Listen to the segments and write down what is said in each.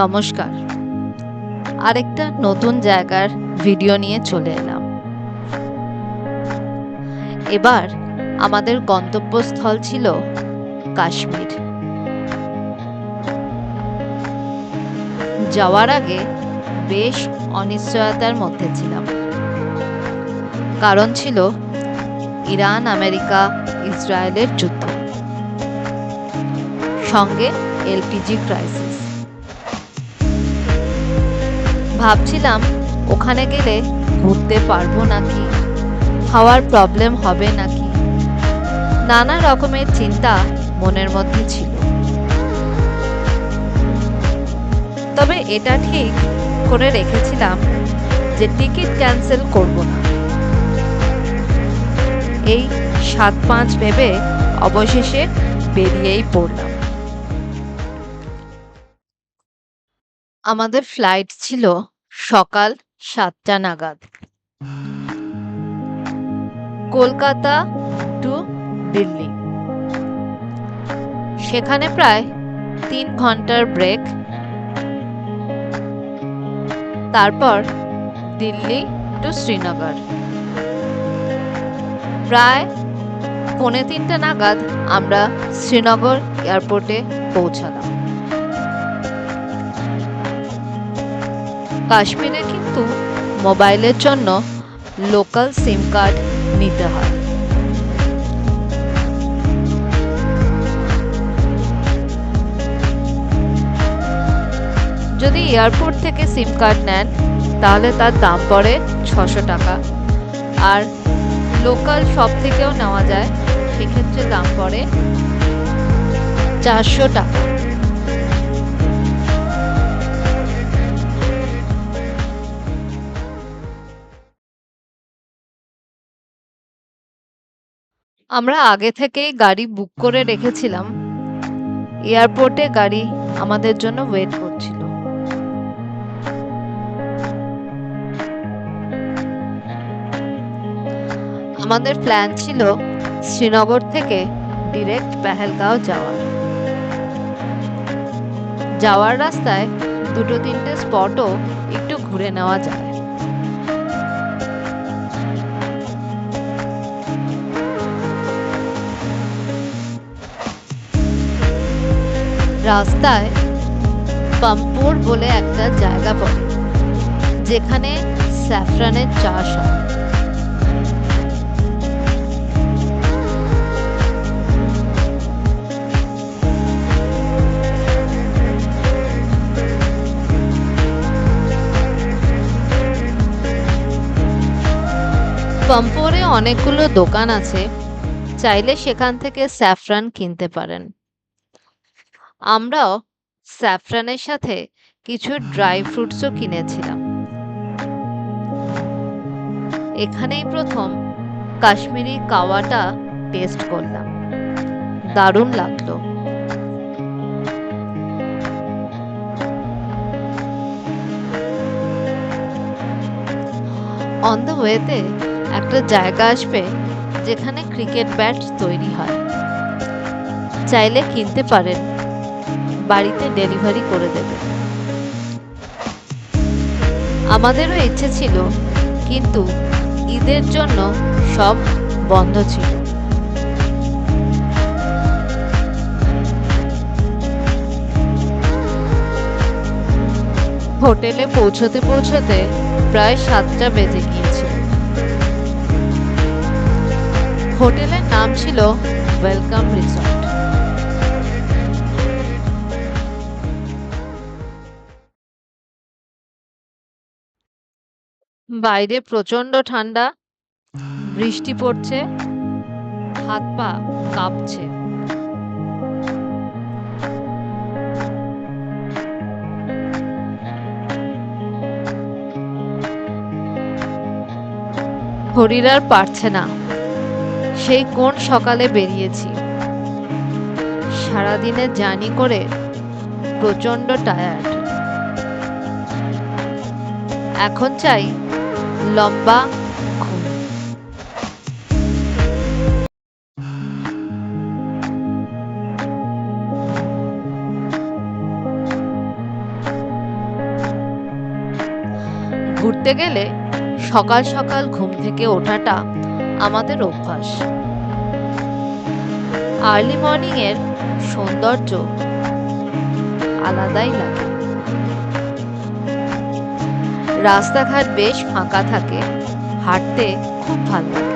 নমস্কার। আরেকটা নতুন জায়গার ভিডিও নিয়ে চলে এলাম। এবার আমাদের গন্তব্যস্থল ছিল কাশ্মীর। যাওয়ার আগে বেশ অনিশ্চয়তার মধ্যে ছিলাম। কারণ ছিল ইরান, আমেরিকা, ইসরায়েলের যুদ্ধ, সঙ্গে এলপিজি ক্রাইসিস। ভাবছিলাম ওখানে গেলে ঘুরতে পারবো নাকি, খাওয়ার প্রবলেম হবে নাকি, নানা রকমের চিন্তা মনের মধ্যে ছিল। তবে এটা ঠিক করে রেখেছিলাম যে টিকিট ক্যান্সেল করব না। এই ৭-৫ ভেবে অবশেষে বেরিয়েই পড়লাম। আমাদের ফ্লাইট ছিল সকাল ৭টা নাগাদ, কলকাতা টু দিল্লি। সেখানে প্রায় ৩ ঘন্টার ব্রেক, তারপর দিল্লি টু শ্রীনগর। প্রায় ২:৩০ নাগাদ আমরা শ্রীনগর এয়ারপোর্টে পৌঁছালাম। কাশ্মীরে কিন্তু মোবাইলের জন্য লোকাল সিম কার্ড নিতে হয়। যদি এয়ারপোর্ট থেকে সিম কার্ড নেন তাহলে তার দাম পড়ে ৬০০ টাকা, আর লোকাল শপ থেকেও নেওয়া যায়, সেক্ষেত্রে দাম পড়ে ৪০০ টাকা। আমরা আগে থেকেই গাড়ি বুক করে রেখেছিলাম। এয়ারপোর্টে গাড়ি আমাদের জন্য ওয়েট করছিল। আমাদের প্ল্যান ছিল শ্রীনগর থেকে ডিরেক্ট পেহেলগাঁও যাওয়ার রাস্তায় ২-৩টে স্পটও একটু ঘুরে নেওয়া যায়। রাস্তায় পাম্পোর বলে একটা জায়গা পড়ে, যেখানে স্যাফরানের চাষ হয়। পাম্পোরে অনেকগুলো দোকান আছে, চাইলে সেখান থেকে স্যাফরান কিনতে পারেন। আমরাও স্যাফরানের সাথে কিছু ড্রাই ফ্রুটসও কিনেছিলাম। এখানেই প্রথম কাশ্মীরি কাওয়াটা টেস্ট করলাম, দারুণ লাগলো। অন দ্য ওয়েতে একটা জায়গা আসবে যেখানে ক্রিকেট ব্যাট তৈরি হয়, চাইলে কিনতে পারেন, বাড়িতে ডেলিভারি করে দেবে। আমাদেরও ইচ্ছে ছিল, কিন্তু ঈদের জন্য সব বন্ধ ছিল। হোটেলে পৌঁছতে পৌঁছতে প্রায় ৭টা বেজে গিয়েছিল। হোটেলের নাম ছিল ওয়েলকাম রিসর্ট। বাইরে প্রচন্ড ঠান্ডা, বৃষ্টি পড়ছে, হাত পা কাঁপছে। শরীর আর পারছে না। সেই কোন সকালে বেরিয়েছি, সারাদিনের জার্নি করে প্রচন্ড টায়ার্ড। এখন চাই লম্বা ঘুম। ঘুরতে গেলে সকাল সকাল ঘুম থেকে ওঠাটা আমাদের অভ্যাস। আর্লি মর্নিং এর সৌন্দর্য আলাদাই লাগে। রাস্তাঘাট বেশ ফাঁকা থাকে, হাঁটতে খুব ভালো লাগে।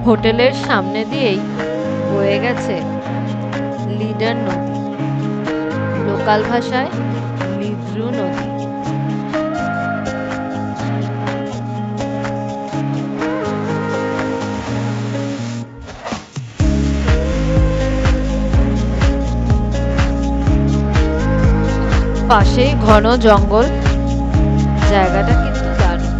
হোটেলের সামনে দিয়েই বয়ে গেছে লিডার নদী, লোকাল ভাষায় লিদ্রু নদী। পাশেই ঘন জঙ্গল, জায়গাটা কিন্তু দারুণ।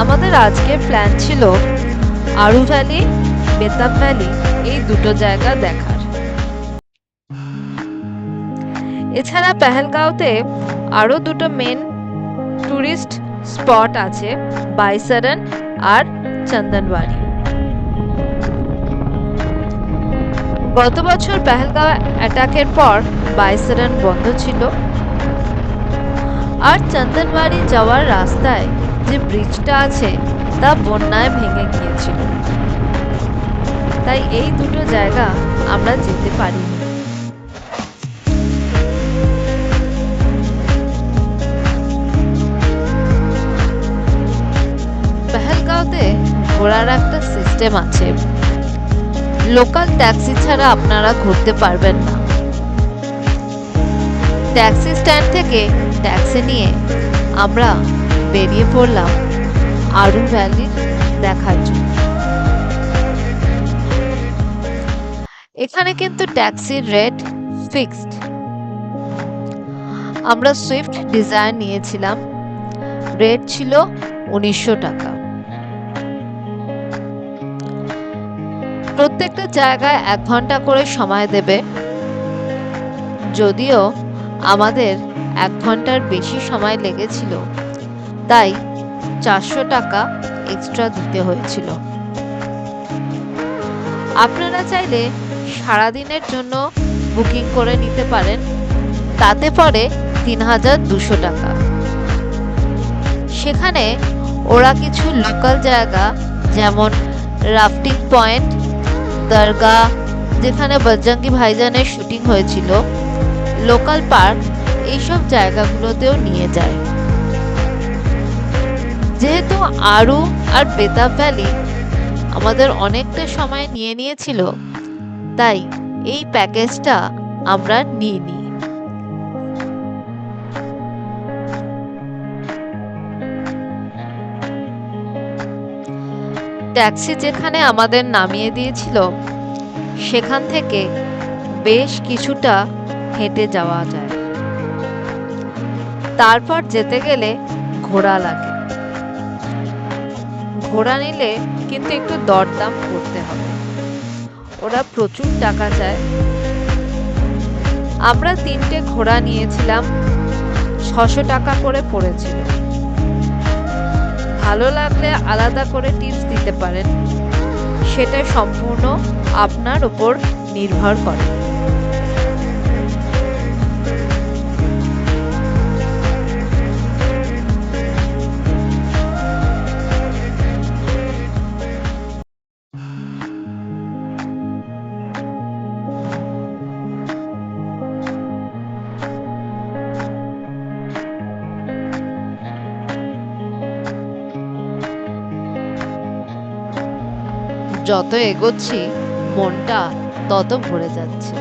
আমাদের আজকের প্ল্যান ছিল আরু ভ্যালি, বেতাব ভ্যালি এই দুটো জায়গা দেখার। এছাড়া পেহেলগাঁওতে আরো দুটো মেন টুরিস্ট স্পট আছে, বাইসারন আর চন্দনবাড়ি। গত বছর পেহেলগাঁও অ্যাটাকের পর বাইসারন বন্ধ ছিল, আর চন্দনবাড়ি যাওয়ার রাস্তায় যে ব্রিজটা আছে তা বন্যায় ভেঙে গিয়েছিল, তাই এই দুটো জায়গা আমরা যেতে পারিনি। পেহেলগাঁওতে ঘোরার একটা সিস্টেম আছে, লোকাল ট্যাক্সি ছাড়া আপনারা ঘুরতে পারবেন না। ট্যাক্সি স্ট্যান্ড থেকে ট্যাক্সি নিয়ে আমরা বেরিয়ে পড়লাম আরু ভ্যালি দেখার জন্য। এখানে কিন্তু ট্যাক্সির রেট ফিক্সড। আমরা সুইফট ডিজায়ার নিয়েছিলাম, রেট ছিল 1900 টাকা। প্রত্যেকটা জায়গায় 1 ঘন্টা করে সময় দেবে, যদিও আমাদের 1 ঘন্টার বেশি সময় লেগেছিল, তাই 400 টাকা এক্সট্রা দিতে হয়েছিল। আপনারা চাইলে সারাদিনের জন্য বুকিং করে নিতে পারেন, তাতে পড়ে 3200 টাকা। সেখানে ওরা কিছু লোকাল জায়গা যেমন রাফটিং পয়েন্ট, দরগা যেখানে বজরঙ্গি ভাইজানের শুটিং হয়েছিল, লোকাল পার্ক, এইসব জায়গাগুলোতেও নিয়ে যায়। যেহেতু আরু আর বেতাব ভ্যালি আমাদের অনেকটা সময় নিয়ে নিয়েছিল, তাই এই প্যাকেজটা আমরা নিইনি। ট্যাক্সি যেখানে আমাদের নামিয়ে দিয়েছিল সেখান থেকে বেশ কিছুটা হেঁটে যাওয়া যায়। তারপর যেতে গেলে ঘোড়া লাগে, ঘোড়া নিলে কিন্তু একটু দরদাম করতে হবে, ওরা প্রচুর টাকা চায়। আমরা 3টে ঘোড়া নিয়েছিলাম, 600 টাকা করে পড়েছিল। ভালো লাগলে আলাদা করে টিপস দিতে পারেন, সেটা সম্পূর্ণ আপনার উপর নির্ভর করে। যত এগোচ্ছি মনটা তত ভরে যাচ্ছে।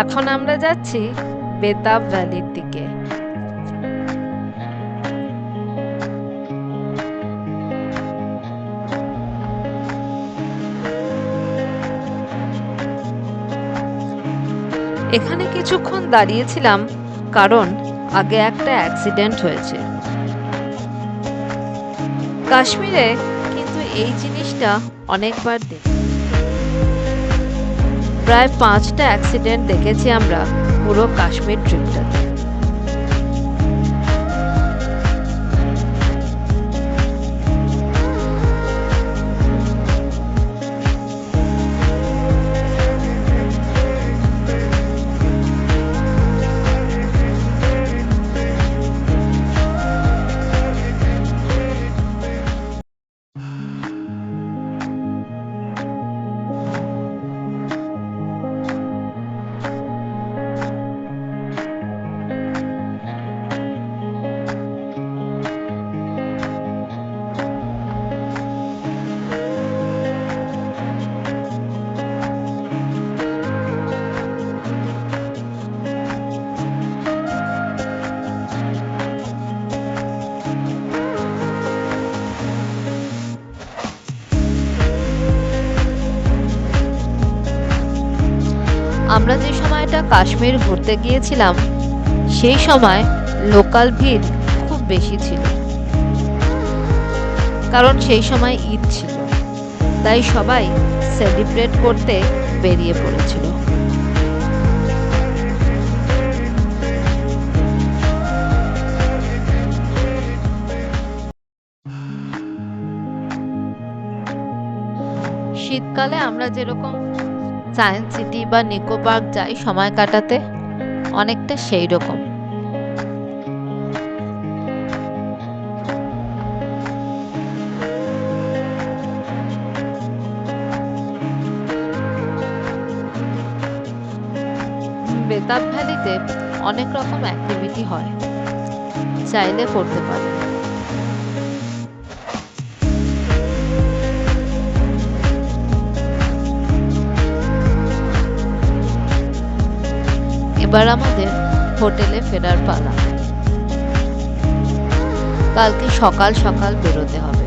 এখন আমরা যাচ্ছি বেতাব ভ্যালির দিকে। এখানে কিছুক্ষণ দাঁড়িয়েছিলাম কারণ আগে একটা অ্যাক্সিডেন্ট হয়েছে। কাশ্মীরে কিন্তু এই জিনিসটা অনেকবার দেখি। প্রায় 5টা অ্যাক্সিডেন্ট দেখেছি আমরা পুরো কাশ্মীর ট্রিপটাতে। আমরা যে সময়টা কাশ্মীর ঘুরতে গিয়েছিলাম সেই সময় লোকাল ভিড় খুব বেশি ছিল, কারণ সেই সময় ঈদ ছিল, তাই সবাই সেলিব্রেট করতে বেরিয়ে পড়েছিল। শীতকালে আমরা যেরকম সায়েন্স সিটি বা নিকো পার্ক যাই সময় কাটাতে, অনেকটা সেই রকম। বেতাব ভ্যালিতে অনেক রকম অ্যাক্টিভিটি হয়, চাইলে করতে পারে। এবার আমাদের হোটেলে ফেরার পালা। কালকে সকাল সকাল বেরোতে হবে।